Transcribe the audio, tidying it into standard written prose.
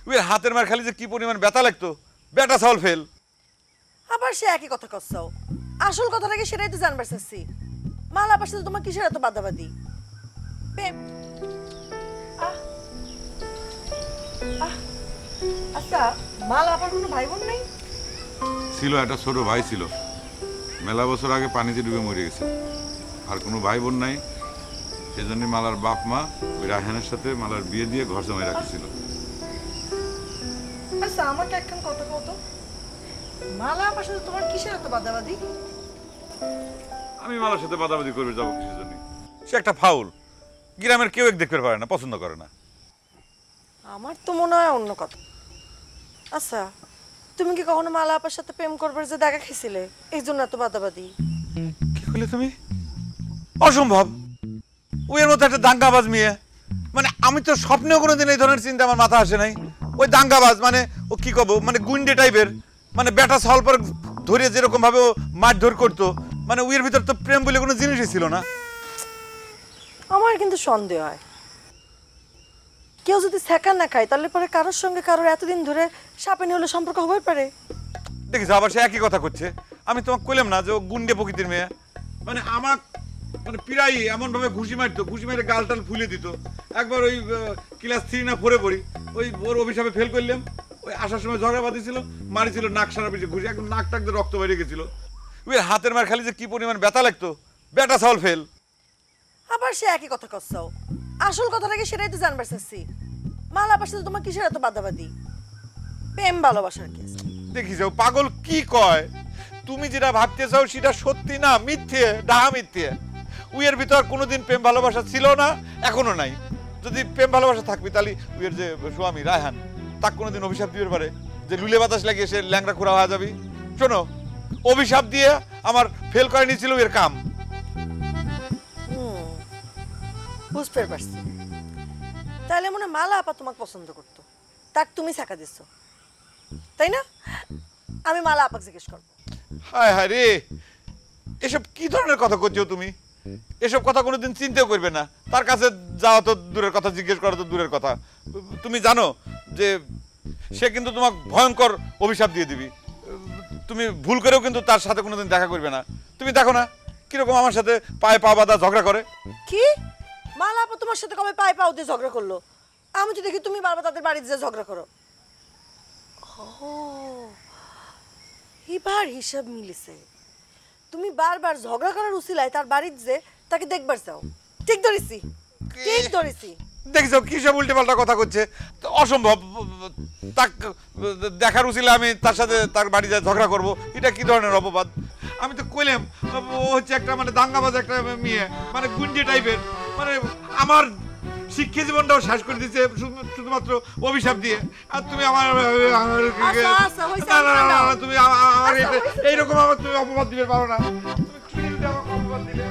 ওই হাতের মার খালি যে কি পরিমাণ ব্যথা লাগতো, বেটা চাউল ফেল। আবার সে একই কথা করছাও। আসল কথাটা কি সেটাই তো জানবার চাচ্ছি। মালা আপার সাথে তোমার কিসের এত বাদাবাদি? প্রেম। আচ্ছা, মালা আপার কোনো ভাই বোন নেই? ছিল, একটা ছোট ভাই ছিল, মেলা বছর আগে পানিতে ডুবে মরে গেছে। আর কোনো ভাই বোন নাই, সেজন্য মালার বাপ মা ওই রায়হানের সাথে মালার বিয়ে দিয়ে ঘর জমায় রাখছিল। আচ্ছা, আমাকে একখান কথা কও তো, মালা আপার সাথে তোমার কিসের এত বাদাবাদি? আমি মালার সাথে বাদাবাদি করবে যাবো কিসের জন্য? সে একটা ফাউল, গ্রামের কেউ এক দেখতে পারে না, পছন্দ করে না। আমার তো মনে হয় অন্য কথা। আচ্ছা, তুমি কি কখনো মালা আপার সাথে প্রেম করবার যে দেখা খেয়েছিলে, এই জন্য এত বাদাবাদি? কি করলে তুমি? অসম্ভব। ওর মতো একটা দাঙ্গাবাজ মেয়ে, মানে আমি তো স্বপ্নেও কোনোদিন এই ধরনের চিন্তা আমার মাথা আসে নাই। ওই দাঙ্গাবাজ মানে ও কি কব, মানে গুন্ডে টাইপের, মানে বেটা ছাল পর ধরে যেরকম ভাবে ও মারধর করতো, মানে ওর ভিতর তো প্রেম বলে কোনো জিনিসই ছিল না। আমার কিন্তু সন্দেহ হয়, কেউ যদি সেকার না খায় তাহলে পরে কারোর সঙ্গে কারোর এতদিন ধরে সাপে নিয়ে হলে সম্পর্ক হতে পারে। দেখিস আবার সে একই কথা করছে। আমি তোমাকে কইলাম না যে ও গুন্ডে প্রকৃতির মেয়ে, মানে আমার মানে প্রায় এমন ভাবে ঘুষি মারতো, ঘুষি মেরে গাল টাল ফুলে দিত। একবার ওই ক্লাস 3 না 4 পড়ি, ওই ওর অভিশাপে ফেল করলাম, ওই আসার সময় ঝগড়া বাঁধিছিল, মারিছিল নাক সারা পিছিয়ে ঘুষি, একদম নাক টাক দিয়ে রক্ত বেরিয়ে গেছিল। ওই হাতের মার খালি যে কি পরিমাণ ব্যথা লাগতো, বেটা চাউল ফেল। আবার সে একই কথা করছাও। আসল কথাটা কি সেটাই তো জানবার চাচ্ছি। মালা আপার সাথে তোমার কিসের এত বাদাবাদি? প্রেম ভালোবাসার কেস। দেখি যাও পাগল কি কয়, তুমি যেটা ভাবতে চাও সেটা সত্যি না, মিথ্যে, ডাহা মিথ্যে। উইয়ের ভিতর কোনোদিন প্রেম ভালোবাসা ছিল না, এখনো নাই। যদি প্রেম ভালোবাসা থাকবি তাহলে উইয়ের যে স্বামী রায়হান, তাকে কোনোদিন অভিশাপ দিতে পারে যে লুলে বাতাস লাগিয়ে সে ল্যাংড়া খোড়া হয়ে যাবি? শোনো, অভিশাপ দিয়ে আমার ফেল করে নিয়েছিল উইয়ের কাম। বুঝতে পারছি, তাহলে মনে মালা আপা তোমাকে পছন্দ করতো, তাক তুমি ছাকা দিচ্ছ, তাই না? আমি মালা আপাকে জিজ্ঞেস করবো। হায় হায় রে, এসব কি ধরনের কথা করছো তুমি? এসব কথা কোনোদিন চিন্তাও করবে না। তার কাছে যাওয়া তো দূরের কথা, জিজ্ঞেস করা তো দূরের কথা। তুমি জানো যে সে কিন্তু তোমাকে ভয়ঙ্কর অভিশাপ দিয়ে দিবি। তুমি ভুল করেও কিন্তু তার সাথে কোনোদিন দেখা করবে না। তুমি দেখো না কিরকম আমার সাথে পায়ে পা বাঁধা ঝগড়া করে। কি মালা আপা তোমার সাথে কবে পায়ে পাও দিয়ে ঝগড়া করলো? আমি তো দেখি তুমি বারবার তাদের বাড়িতে যে ঝগড়া করো। ও, এবার হিসাব মিলেছে। তুমি বারবার ঝগড়া করার উসিলায় তার বাড়িতে যে তাকে দেখবার চাও। ঠিক ধরেছি, ঠিক ধরেছি। দেখছো কি সব উল্টে পাল্টা কথা করছে, অসম্ভব। তাকে দেখার উচিলে আমি তার সাথে তার বাড়ি যা ঝগড়া করবো, এটা কি ধরনের অপবাদ? আমি তো কইলাম ও হচ্ছে একটা মানে দাঙ্গাবাজ একটা মেয়ে, মানে গুন্ডি টাইপের, মানে আমার শিক্ষা জীবনটাও শেষ করে দিচ্ছে শুধুমাত্র অভিশাপ দিয়ে। আর তুমি আমার তুমি এইরকম আমার তুমি অপবাদ দিতে পারো না। তুমি কি আমাকে অপবাদ দিলে?